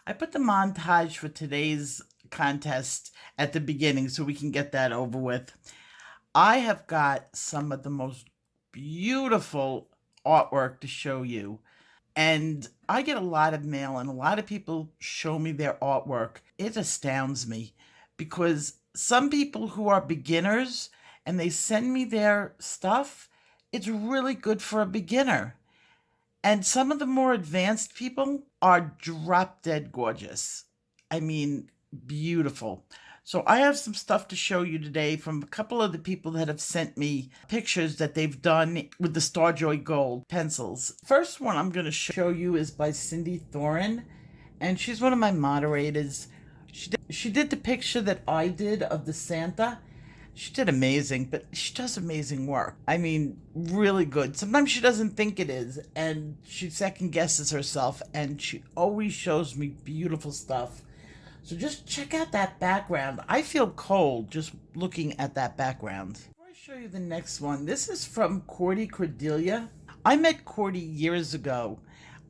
I put the montage for today's contest at the beginning so we can get that over with. I have got some of the most beautiful artwork to show you. And I get a lot of mail, and a lot of people show me their artwork. It astounds me because some people who are beginners and they send me their stuff, it's really good for a beginner. And some of the more advanced people are drop dead gorgeous. I mean, beautiful. So I have some stuff to show you today from a couple of the people that have sent me pictures that they've done with the STARJOY Gold pencils. First one I'm going to show you is by Cindy Thorin, and she's one of my moderators. She did the picture that I did of the Santa. She did amazing, but she does amazing work. I mean, really good. Sometimes she doesn't think it is, and she second guesses herself, and she always shows me beautiful stuff. So just check out that background. I feel cold just looking at that background. Before I show you the next one, this is from Cordelia. I met Cordy years ago.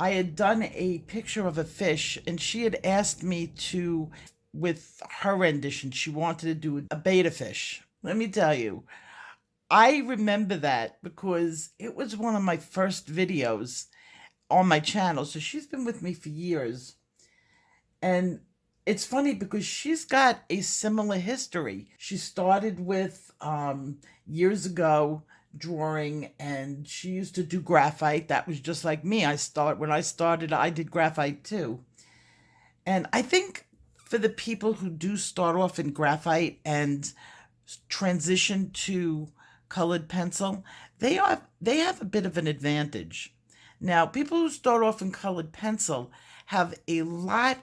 I had done a picture of a fish, and she had asked me to, with her rendition, she wanted to do a betta fish. Let me tell you, I remember that because it was one of my first videos on my channel. So she's been with me for years. And it's funny because she's got a similar history. She started with, years ago, drawing, and she used to do graphite. That was just like me. When I started, I did graphite too. And I think for the people who do start off in graphite and transition to colored pencil, they have a bit of an advantage. Now, people who start off in colored pencil have a lot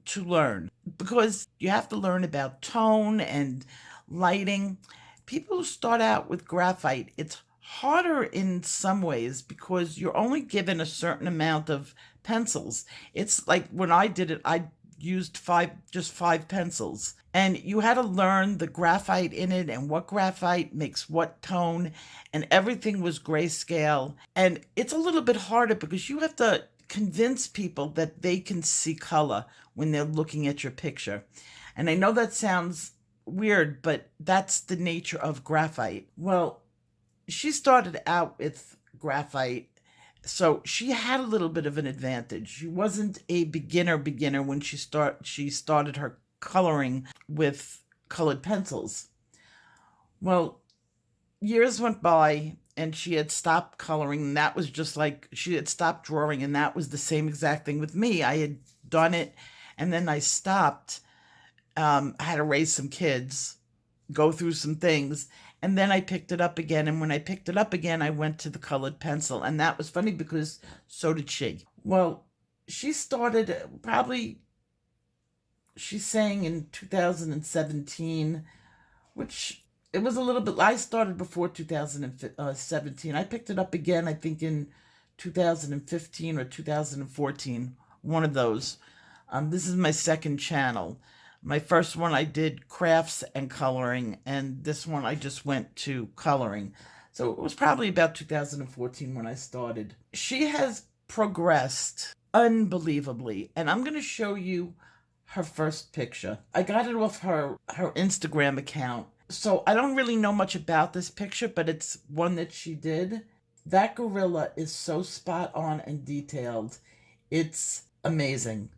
to learn because you have to learn about tone and lighting. People who start out with graphite, it's harder in some ways because you're only given a certain amount of pencils. It's like when I did it, I used just five pencils, and you had to learn the graphite in it and what graphite makes what tone, and everything was grayscale. And it's a little bit harder because you have to convince people that they can see color when they're looking at your picture. And I know that sounds weird, but that's the nature of graphite. Well, she started out with graphite, so she had a little bit of an advantage. She wasn't a beginner when she started her coloring with colored pencils. Well, years went by and she had stopped coloring, and that was just like she had stopped drawing, and that was the same exact thing with me. I had done it and then I stopped. I had to raise some kids, go through some things, and then I picked it up again. And when I picked it up again, I went to the colored pencil. And that was funny because so did she. Well, she started she's saying in 2017, which it was a little bit, I started before 2017. I picked it up again, I think in 2015 or 2014, one of those. This is my second channel. My first one I did crafts and coloring, and this one I just went to coloring. So it was probably about 2014 when I started. She has progressed unbelievably, and I'm going to show you her first picture. I got it off her Instagram account. So I don't really know much about this picture, but it's one that she did. That gorilla is so spot on and detailed. It's amazing.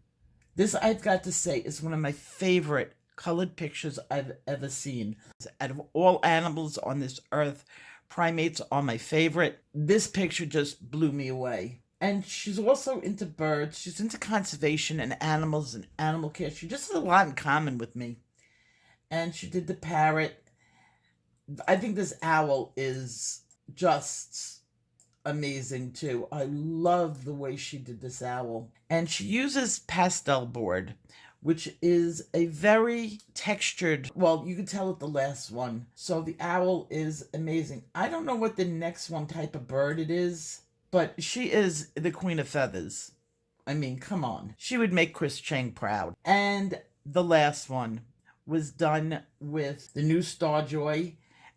This, I've got to say, is one of my favorite colored pictures I've ever seen. Out of all animals on this earth, primates are my favorite. This picture just blew me away. And she's also into birds. She's into conservation and animals and animal care. She just has a lot in common with me. And she did the parrot. I think this owl is just amazing too. I love the way she did this owl. And she uses pastel board, which is a very textured, well, you can tell it the last one. So the owl is amazing. I don't know what the next one type of bird it is, but she is the queen of feathers. I mean, come on. She would make Chris Chang proud. And the last one was done with the new STARJOY,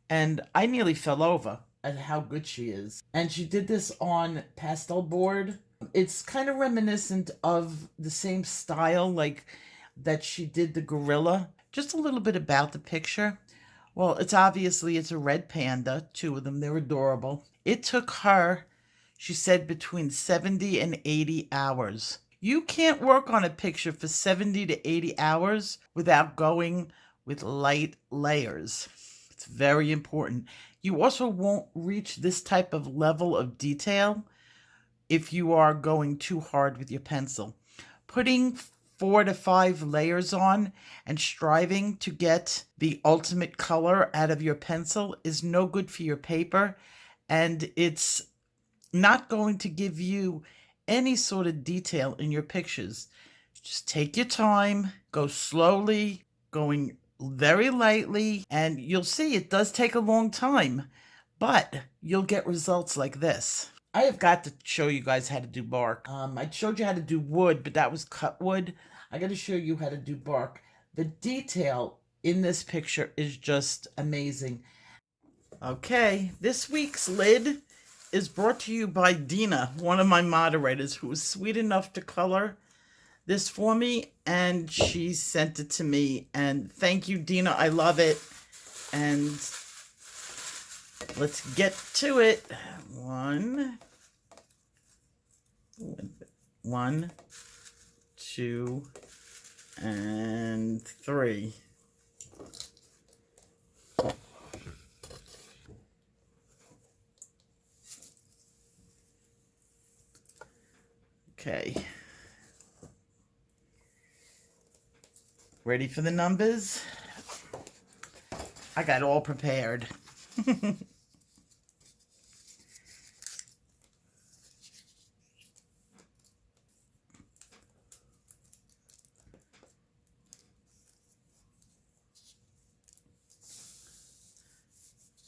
and I nearly fell over at how good she is. And she did this on pastel board, It's kind of reminiscent of the same style like that she did the gorilla. Just a little bit about the picture. Well, it's a red panda, two of them. They're adorable. It took her, she said, between 70 and 80 hours. You can't work on a picture for 70 to 80 hours without going with light layers. It's very important. You also won't reach this type of level of detail if you are going too hard with your pencil. Putting 4 to 5 layers on and striving to get the ultimate color out of your pencil is no good for your paper, and it's not going to give you any sort of detail in your pictures. Just take your time, go slowly, going very lightly, and you'll see it does take a long time, but you'll get results like this. I have got to show you guys how to do bark. I showed you how to do wood, but that was cut wood. I got to show you how to do bark. The detail in this picture is just amazing. Okay, this week's lid is brought to you by Dina, one of my moderators, who was sweet enough to color this for me, and she sent it to me. And thank you, Dina. I love it. And let's get to it. One, 2, and 3. Okay. Ready for the numbers? I got all prepared.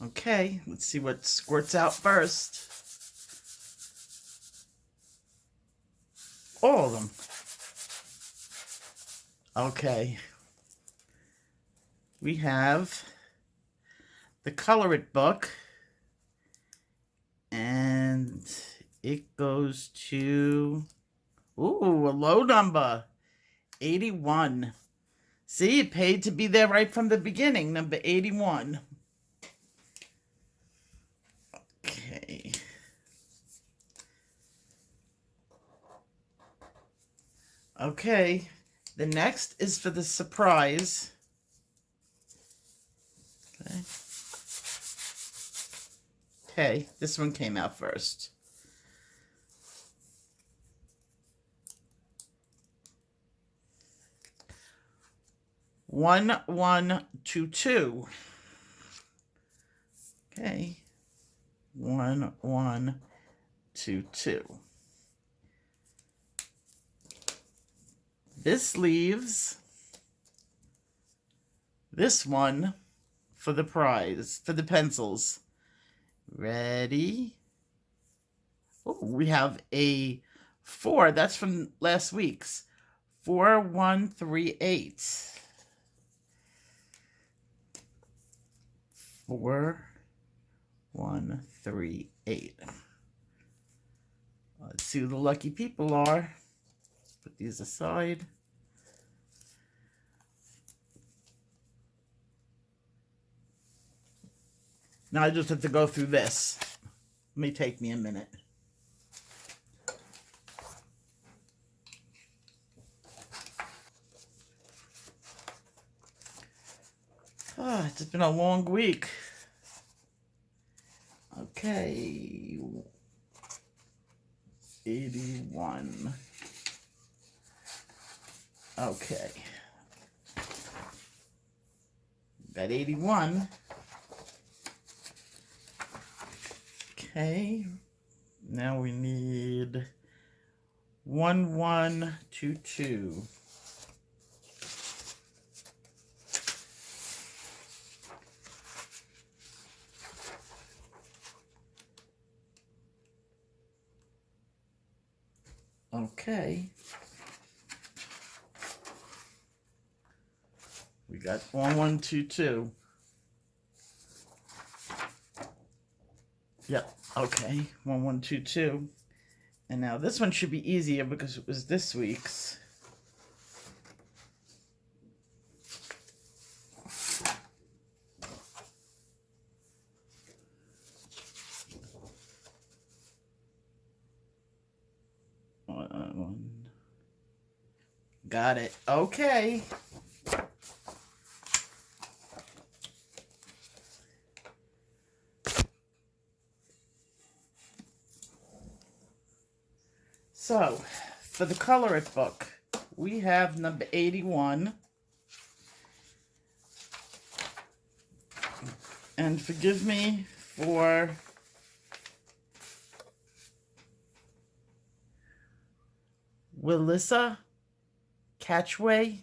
Okay, let's see what squirts out first. All of them. Okay. We have the Colorit book, and it goes to, ooh, a low number, 81. See, it paid to be there right from the beginning, number 81. Okay. Okay, the next is for the surprise. Okay. Okay, this one came out first. One, 1, 2, 2. Okay. 1, 1, 2, 2. This leaves this one for the prize, for the pencils. Ready? Oh, we have a 4. That's from last week's. 4, 1, 3, 8. 4, 1, 3, 8. Let's see who the lucky people are. Put these aside. Now I just have to go through this. It may take me a minute. Oh, it's been a long week. Okay. 81. Okay. Got 81. Okay. Now we need 1, 1, 2, 2. Okay. We got 1, 1, 2, 2. Yep. Okay. 1, 1, 2, 2. And now this one should be easier because it was this week's. Got it. Okay. So, for the Colorit book, we have number 81. And forgive me for Willissa Catchway.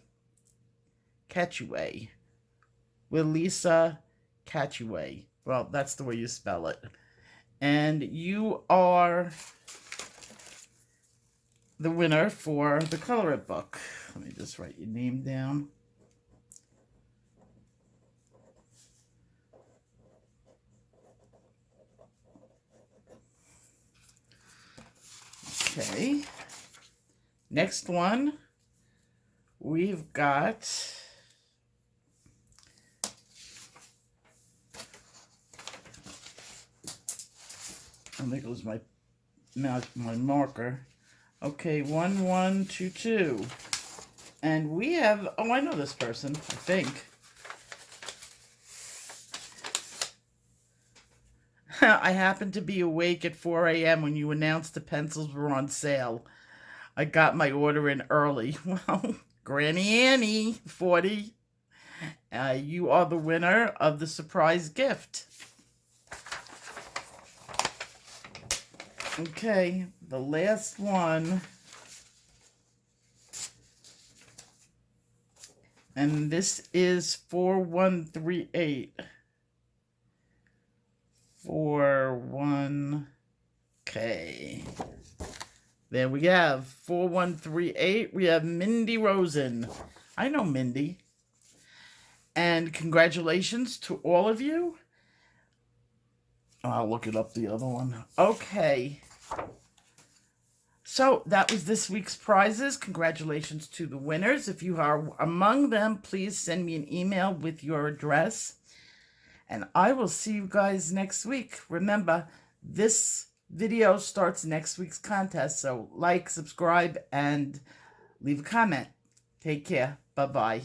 Willissa Catchway. Well, that's the way you spell it. And you are the winner for the Colorit book. Let me just write your name down. Okay. Next one, we've got and there goes my marker. Okay, 1122. And we have, oh, I know this person, I think. I happened to be awake at 4 a.m. when you announced the pencils were on sale. I got my order in early. Well, Granny Annie, 40. You are the winner of the surprise gift. Okay, the last one. And this is 4138. 41. Okay. There we have 4138. We have Mindy Rosen. I know Mindy. And congratulations to all of you. I'll look it up, the other one. Okay. So that was this week's prizes. Congratulations to the winners. If you are among them, please send me an email with your address. And I will see you guys next week. Remember, this video starts next week's contest. So like, subscribe, and leave a comment. Take care. Bye-bye.